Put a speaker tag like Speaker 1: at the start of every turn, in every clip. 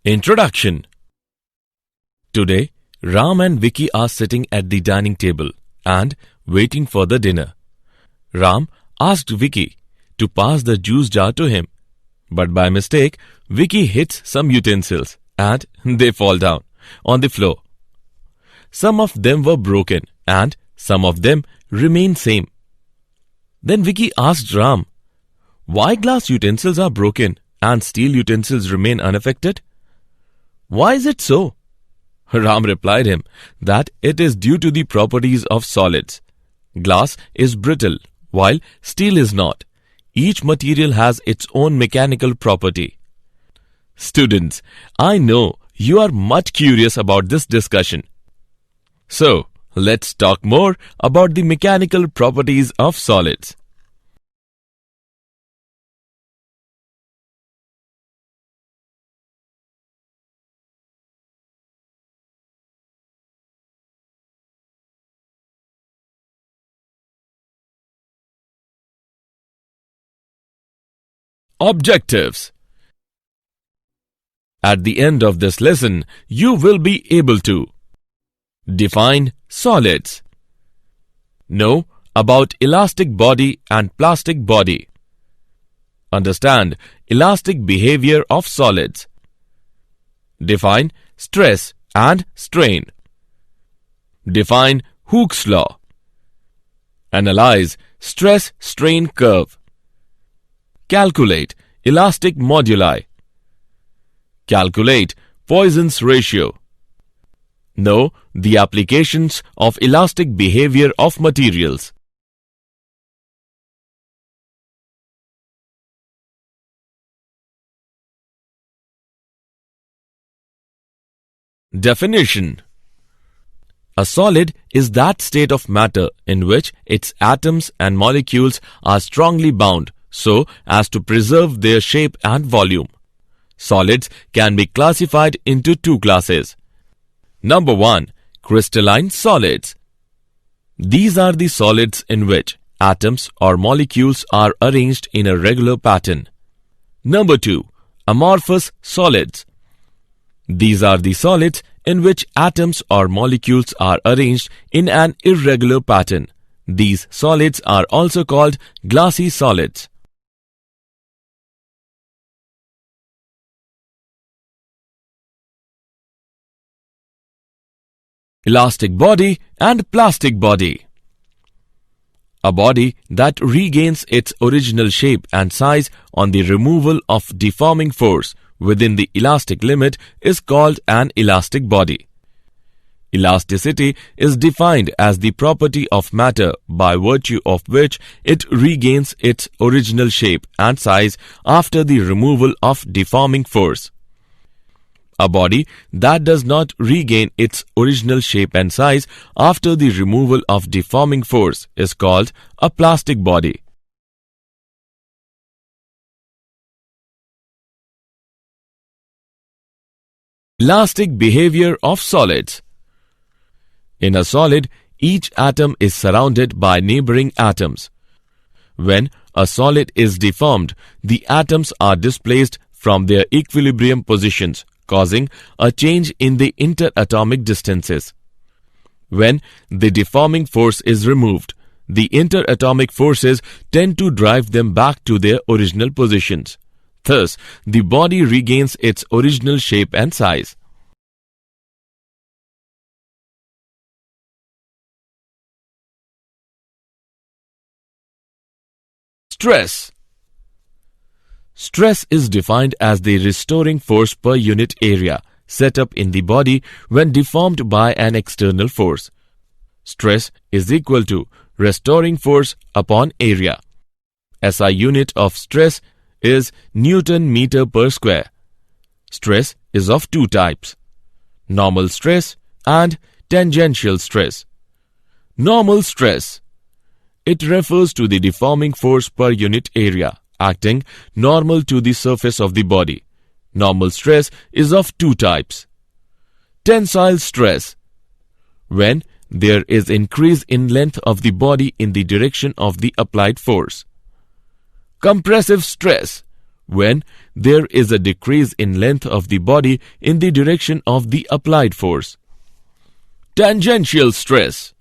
Speaker 1: Introduction. Today, Ram and Vicky are sitting at the dining table and waiting for the dinner. Ram asked Vicky to pass the juice jar to him, but by mistake, Vicky hits some utensils and they fall down on the floor. Some of them were broken and some of them remain same. Then Vicky asked Ram, why glass utensils are broken and steel utensils remain unaffected? Why is it so? Ram replied him that it is due to the properties of solids. Glass is brittle, while steel is not. Each material has its own mechanical property. Students, I know you are much curious about this discussion. So, let's talk more about the mechanical properties of solids. Objectives. At the end of this lesson, you will be able to define solids, know about elastic body and plastic body, understand elastic behavior of solids, define stress and strain, define Hooke's law, analyze stress-strain curve, calculate elastic moduli, calculate Poisson's ratio, know the applications of elastic behavior of materials. Definition. A solid is that state of matter in which its atoms and molecules are strongly bound so as to preserve their shape and volume. Solids can be classified into two classes. Number 1. Crystalline solids. These are the solids in which atoms or molecules are arranged in a regular pattern. Number 2. Amorphous solids. These are the solids in which atoms or molecules are arranged in an irregular pattern. These solids are also called glassy solids. Elastic body and plastic body. A body that regains its original shape and size on the removal of deforming force within the elastic limit is called an elastic body. Elasticity is defined as the property of matter by virtue of which it regains its original shape and size after the removal of deforming force. A body that does not regain its original shape and size after the removal of deforming force is called a plastic body. Elastic behavior of solids. In a solid, each atom is surrounded by neighboring atoms. When a solid is deformed, the atoms are displaced from their equilibrium positions, causing a change in the interatomic distances. When the deforming force is removed, the interatomic forces tend to drive them back to their original positions. Thus, the body regains its original shape and size. Stress. Stress is defined as the restoring force per unit area set up in the body when deformed by an external force. Stress is equal to restoring force upon area. SI unit of stress is Newton meter per square. Stress is of two types: normal stress and tangential stress. Normal stress. It refers to the deforming force per unit area acting normal to the surface of the body. Normal stress is of two types. Tensile stress. When there is increase in length of the body in the direction of the applied force. Compressive stress. when there is a decrease in length of the body in the direction of the applied force. Tangential stress.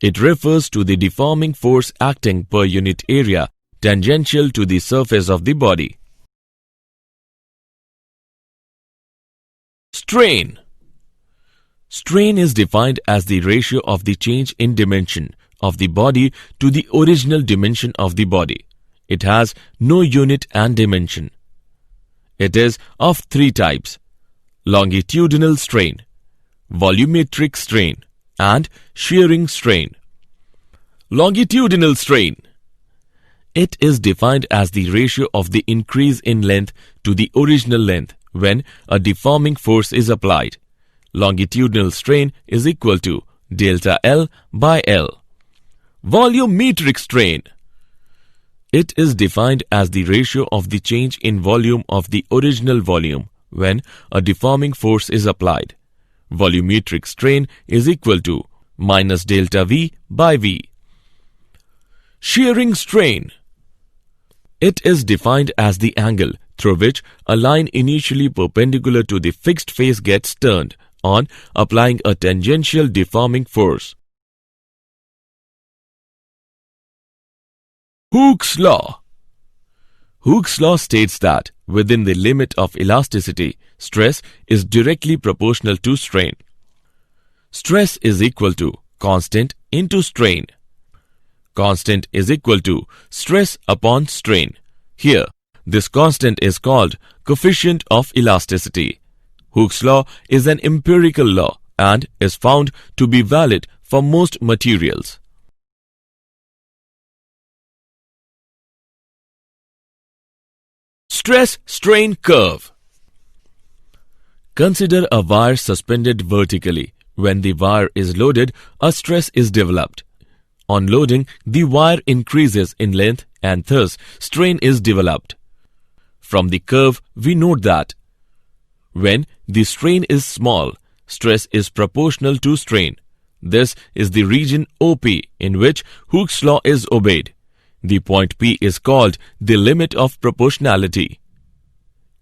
Speaker 1: It refers to the deforming force acting per unit area tangential to the surface of the body. Strain. Strain is defined as the ratio of the change in dimension of the body to the original dimension of the body. It has no unit and dimension. It is of three types: longitudinal strain, volumetric strain, and shearing strain. Longitudinal strain. It is defined as the ratio of the increase in length to the original length when a deforming force is applied. Longitudinal strain is equal to delta L by L. Volumetric strain. It is defined as the ratio of the change in volume of the original volume when a deforming force is applied. Volumetric strain is equal to minus delta V by V. Shearing strain. It is defined as the angle through which a line initially perpendicular to the fixed face gets turned on applying a tangential deforming force. Hooke's law. Hooke's law states that within the limit of elasticity, stress is directly proportional to strain. Stress is equal to constant into strain. Constant is equal to stress upon strain. Here, this constant is called coefficient of elasticity. Hooke's law is an empirical law and is found to be valid for most materials. Stress-strain curve. Consider a wire suspended vertically. When the wire is loaded, a stress is developed. On loading, the wire increases in length and thus strain is developed. From the curve, we note that when the strain is small, stress is proportional to strain. This is the region OP in which Hooke's law is obeyed. The point P is called the limit of proportionality.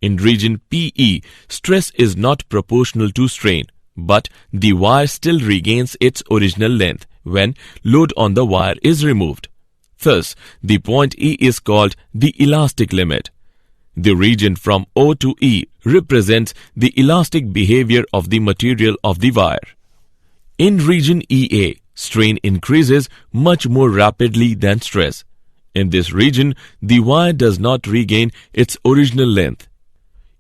Speaker 1: In region PE, stress is not proportional to strain, but the wire still regains its original length when load on the wire is removed. Thus, the point E is called the elastic limit. The region from O to E represents the elastic behavior of the material of the wire. In region EA, strain increases much more rapidly than stress. In this region, the wire does not regain its original length,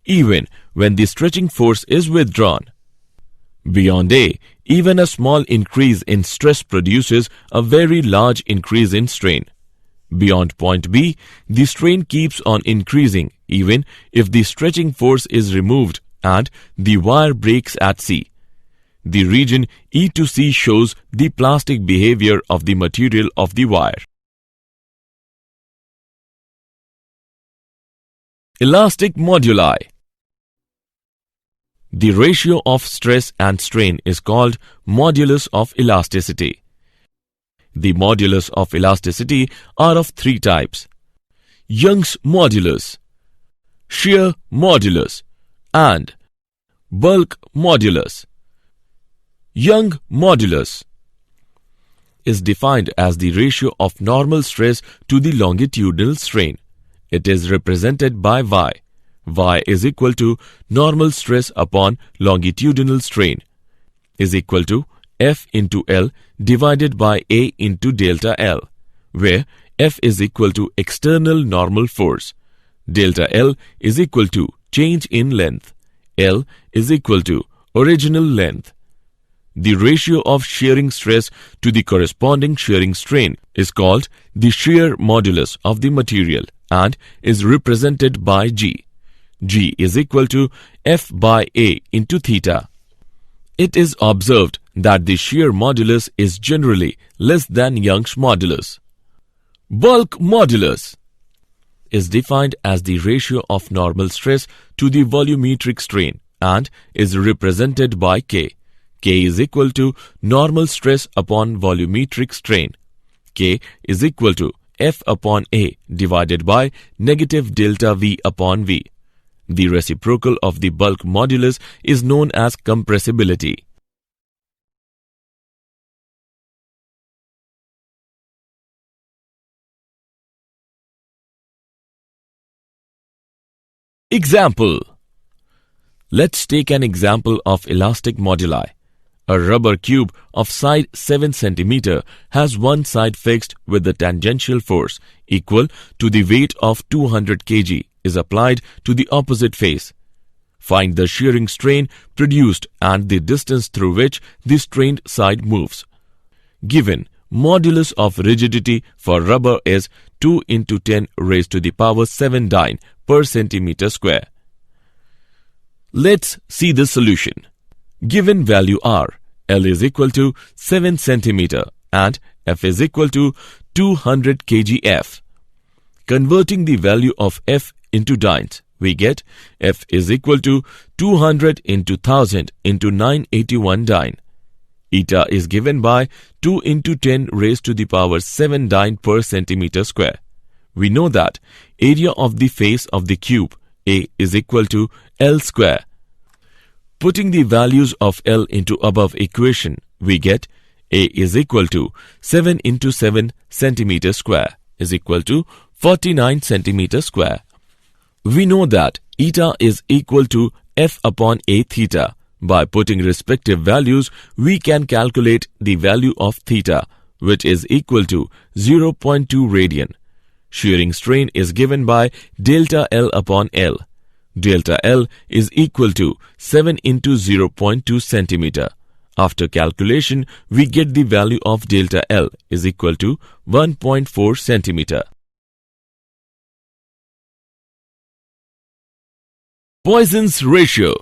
Speaker 1: even when the stretching force is withdrawn. Beyond A, even a small increase in stress produces a very large increase in strain. Beyond point B, the strain keeps on increasing even if the stretching force is removed and the wire breaks at C. The region E to C shows the plastic behavior of the material of the wire. Elastic moduli. The ratio of stress and strain is called modulus of elasticity. The modulus of elasticity are of three types: Young's modulus, shear modulus, and bulk modulus. Young modulus is defined as the ratio of normal stress to the longitudinal strain. It is represented by Y. Y is equal to normal stress upon longitudinal strain is equal to F into L divided by A into delta L, where F is equal to external normal force. Delta L is equal to change in length. L is equal to original length. The ratio of shearing stress to the corresponding shearing strain is called the shear modulus of the material and is represented by G. G is equal to F by A into theta. It is observed that the shear modulus is generally less than Young's modulus. Bulk modulus is defined as the ratio of normal stress to the volumetric strain and is represented by K. K is equal to normal stress upon volumetric strain. K is equal to F upon A divided by negative delta V upon V. The reciprocal of the bulk modulus is known as compressibility. Example. Let's take an example of elastic moduli. A rubber cube of side 7 cm has one side fixed with the tangential force equal to the weight of 200 kg is applied to the opposite face. Find the shearing strain produced and the distance through which the strained side moves. Given modulus of rigidity for rubber is 2 into 10 raised to the power 7 dyne per centimeter square. Let's see the solution. Given value R, L is equal to 7 cm and F is equal to 200 kgf. Converting the value of F into dynes, we get F is equal to 200 into 1000 into 981 dyne. Eta is given by 2 into 10 raised to the power 7 dyne per centimeter square. We know that area of the face of the cube A is equal to L square. Putting the values of L into above equation, we get A is equal to 7 into 7 centimeter square is equal to 49 centimeter square. We know that eta is equal to F upon A theta. By putting respective values, we can calculate the value of theta, which is equal to 0.2 radian. Shearing strain is given by delta L upon L. Delta L is equal to 7 into 0.2 centimeter. After calculation, we get the value of delta L is equal to 1.4 centimeter. Poisson's ratio.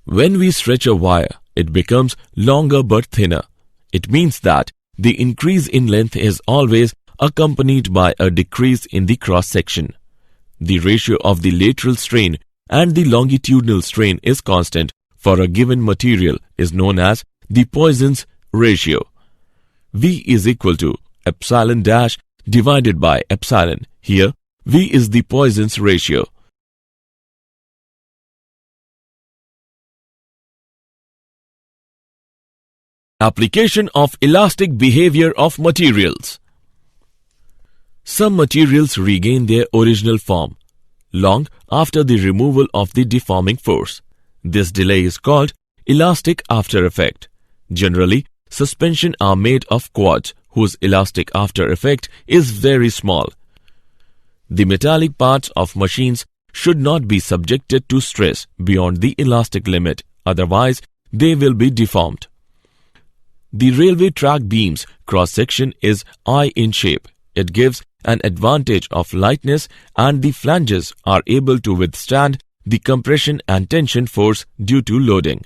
Speaker 1: When we stretch a wire, it becomes longer but thinner. It means that the increase in length is always accompanied by a decrease in the cross-section. The ratio of the lateral strain and the longitudinal strain is constant for a given material is known as the Poisson's ratio. V is equal to epsilon dash divided by epsilon. Here, V is the Poisson's ratio. Application of elastic behavior of materials. Some materials regain their original form long after the removal of the deforming force. This delay is called elastic after effect. Generally, suspension are made of quartz whose elastic after effect is very small. The metallic parts of machines should not be subjected to stress beyond the elastic limit, otherwise they will be deformed. The railway track beam's cross-section is I in shape. It gives an advantage of lightness and the flanges are able to withstand the compression and tension force due to loading.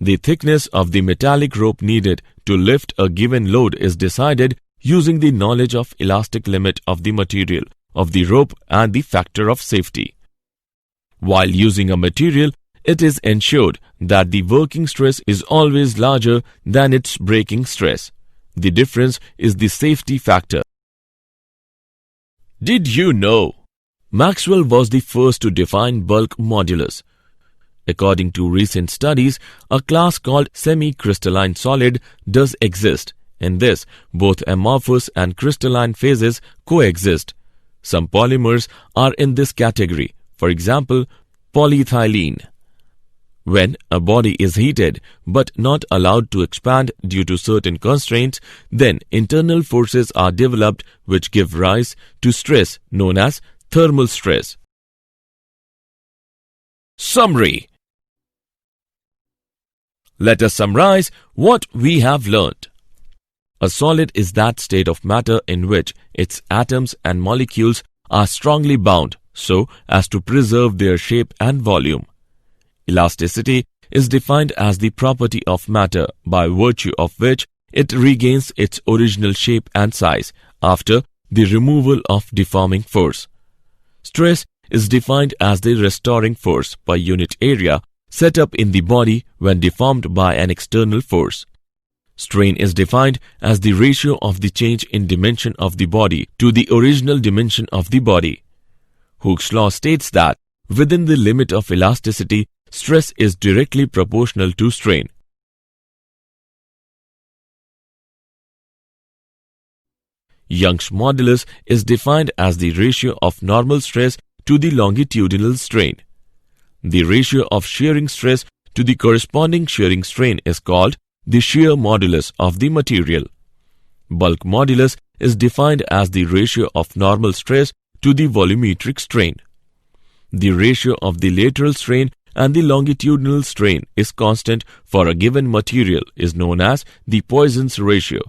Speaker 1: The thickness of the metallic rope needed to lift a given load is decided using the knowledge of elastic limit of the material, of the rope and the factor of safety. While using a material, it is ensured that the working stress is always larger than its breaking stress. The difference is the safety factor. Did you know? Maxwell was the first to define bulk modulus. According to recent studies, a class called semi-crystalline solid does exist. In this, both amorphous and crystalline phases coexist. Some polymers are in this category, for example, polyethylene. When a body is heated but not allowed to expand due to certain constraints, then internal forces are developed which give rise to stress known as thermal stress. Summary. Let us summarize what we have learnt. A solid is that state of matter in which its atoms and molecules are strongly bound so as to preserve their shape and volume. Elasticity is defined as the property of matter by virtue of which it regains its original shape and size after the removal of deforming force. Stress is defined as the restoring force per unit area set up in the body when deformed by an external force. Strain is defined as the ratio of the change in dimension of the body to the original dimension of the body. Hooke's law states that within the limit of elasticity, stress is directly proportional to strain. Young's modulus is defined as the ratio of normal stress to the longitudinal strain. The ratio of shearing stress to the corresponding shearing strain is called the shear modulus of the material. Bulk modulus is defined as the ratio of normal stress to the volumetric strain. The ratio of the lateral strain and the longitudinal strain is constant for a given material is known as the Poisson's ratio.